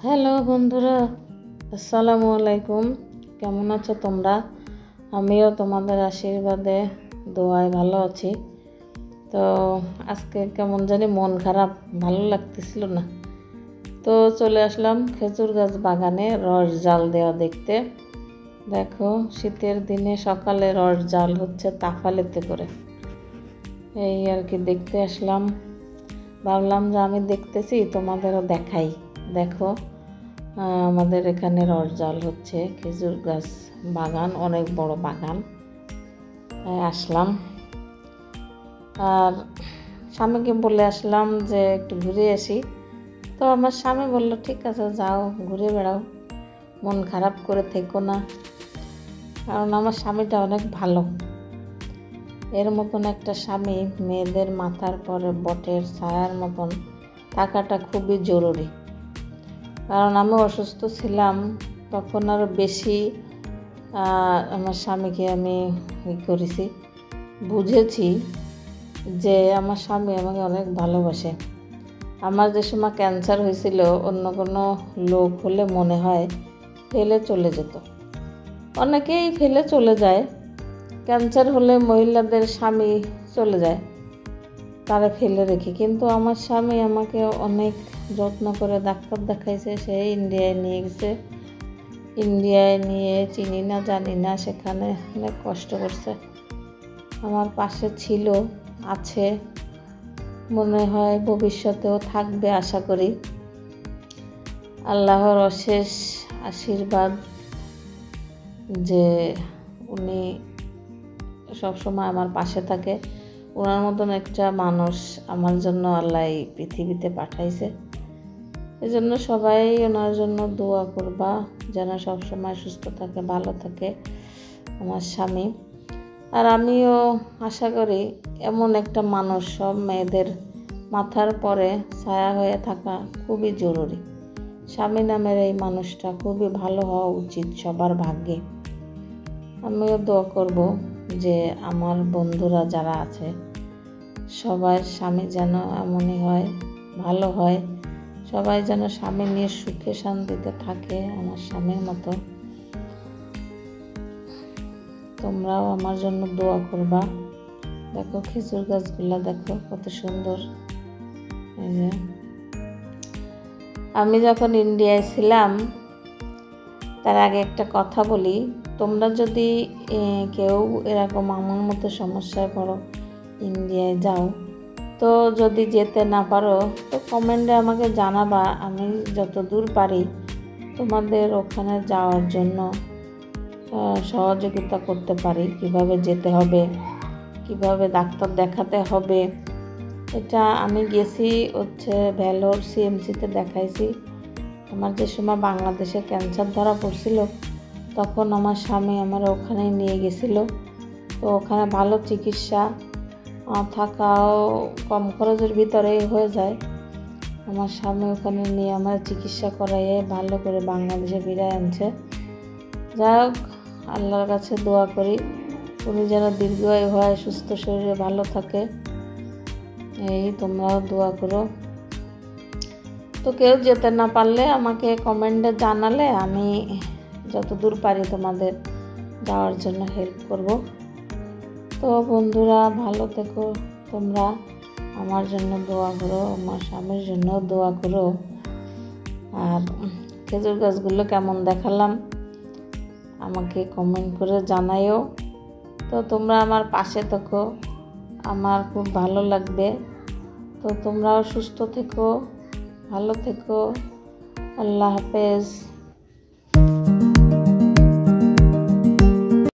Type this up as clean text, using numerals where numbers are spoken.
Hello বন্ধুরা, আসসালামু আলাইকুম। কেমন আছো তোমরা? আমিও তোমাদের আশীর্বাদে দোয়ায় ভালো আছি। তো আজকে কেমন জানি মন খারাপ, ভালো লাগতেছিল না। তো চলে আসলাম খেজুর গাছ বাগানে রস জাল দেওয়া দেখতে। দেখো, শীতের দিনে সকালে রস জাল হচ্ছে তাফালেতে করে। এই আর কি দেখতে আসলাম। ভাবলাম যে আমি দেখতেছি, তোমাদেরও দেখাই। দেখো, আমাদের এখানে রস জাল হচ্ছে, খেজুর গাছ বাগান, অনেক বড় বাগান। আসলাম আর স্বামীকে বলে আসলাম যে একটু ঘুরে আসি। তো আমার স্বামী বললো, ঠিক আছে যাও, ঘুরে বেড়াও, মন খারাপ করে থেকো না। কারণ আমার স্বামীটা অনেক ভালো। এর মতন একটা স্বামী মেয়েদের মাথার পরে বটের ছায়ার মতন থাকাটা খুবই জরুরি। কারণ আমি অসুস্থ ছিলাম, তখন আরও বেশি আমার স্বামীকে আমি করেছি, বুঝেছি যে আমার স্বামী আমাকে অনেক ভালোবাসে। আমার যে সময় ক্যান্সার হয়েছিল, অন্য কোনো লোক হলে মনে হয় ফেলে চলে যেত। অনেকেই ফেলে চলে যায়, ক্যান্সার হলে মহিলাদের স্বামী চলে যায়, তারা ফেলে রেখে। কিন্তু আমার স্বামী আমাকে অনেক যত্ন করে ডাক্তার দেখাইছে, সে ইন্ডিয়ায় নিয়ে গেছে। ইন্ডিয়ায় নিয়ে চিনি না জানি না, সেখানে অনেক কষ্ট করছে, আমার পাশে ছিল, আছে, মনে হয় ভবিষ্যতেও থাকবে আশা করি। আল্লাহর অশেষ আশীর্বাদ যে উনি সবসময় আমার পাশে থাকে। ওনার মতন একটা মানুষ আমার জন্য আল্লাহ এই পৃথিবীতে পাঠাইছে। এই জন্য সবাই ওনার জন্য দোয়া করবা, যেন সবসময় সুস্থ থাকে, ভালো থাকে আমার স্বামী। আর আমিও আশা করি এমন একটা মানুষ সব মেয়েদের মাথার পরে ছায়া হয়ে থাকা খুবই জরুরি। স্বামী নামের এই মানুষটা খুবই ভালো হওয়া উচিত সবার ভাগ্যে। আমিও দোয়া করব যে আমার বন্ধুরা যারা আছে সবার স্বামী যেন এমনই হয়, ভালো হয়। সবাই যেন স্বামী নিয়ে সুখে শান্তিতে থাকে আমার স্বামীর মতো। তোমরাও আমার জন্য দোয়া করবা। দেখো খেজুর গাছগুলা দেখো কত সুন্দর। এই যে আমি যখন ইন্ডিয়ায় ছিলাম, তার আগে একটা কথা বলি, তোমরা যদি কেউ এরকম আমার মতো সমস্যায় পড়ো, ইন্ডিয়ায় যাও, তো যদি যেতে না পারো তো কমেন্টে আমাকে জানাবা। আমি যত দূর পারি তোমাদের ওখানে যাওয়ার জন্য সহযোগিতা করতে পারি। কিভাবে যেতে হবে, কিভাবে ডাক্তার দেখাতে হবে, এটা আমি গেছি হচ্ছে ভেলোর সিএমসিতে দেখাইছি। আমার যে সময় বাংলাদেশে ক্যান্সার ধরা পড়ছিল, তখন আমার স্বামী আমার ওখানে নিয়ে গেছিলো। তো ওখানে ভালো চিকিৎসা, থাকাও কম খরচের ভিতরেই হয়ে যায়। আমার স্বামী ওখানে নিয়ে আমার চিকিৎসা করাইয়ে ভালো করে বাংলাদেশে ফিরায় আনছে। যাই হোক, আল্লাহর কাছে দোয়া করি উনি যেন দীর্ঘায়ু হয়, সুস্থ শরীরে ভালো থাকে। এই তোমরাও দোয়া করো। তো কেউ যেতে না পারলে আমাকে কমেন্টে জানালে আমি যতদূর পারি তোমাদের যাওয়ার জন্য হেল্প করব। তো বন্ধুরা ভালো থেকো, তোমরা আমার জন্য দোয়া করো, আমার স্বামীর জন্য দোয়া করো। আর খেজুর গাছগুলো কেমন দেখালাম আমাকে কমেন্ট করে জানাইও। তো তোমরা আমার পাশে থেকো, আমার খুব ভালো লাগবে। তো তোমরাও সুস্থ থেকো, ভালো থেকো। আল্লাহ হাফেজ।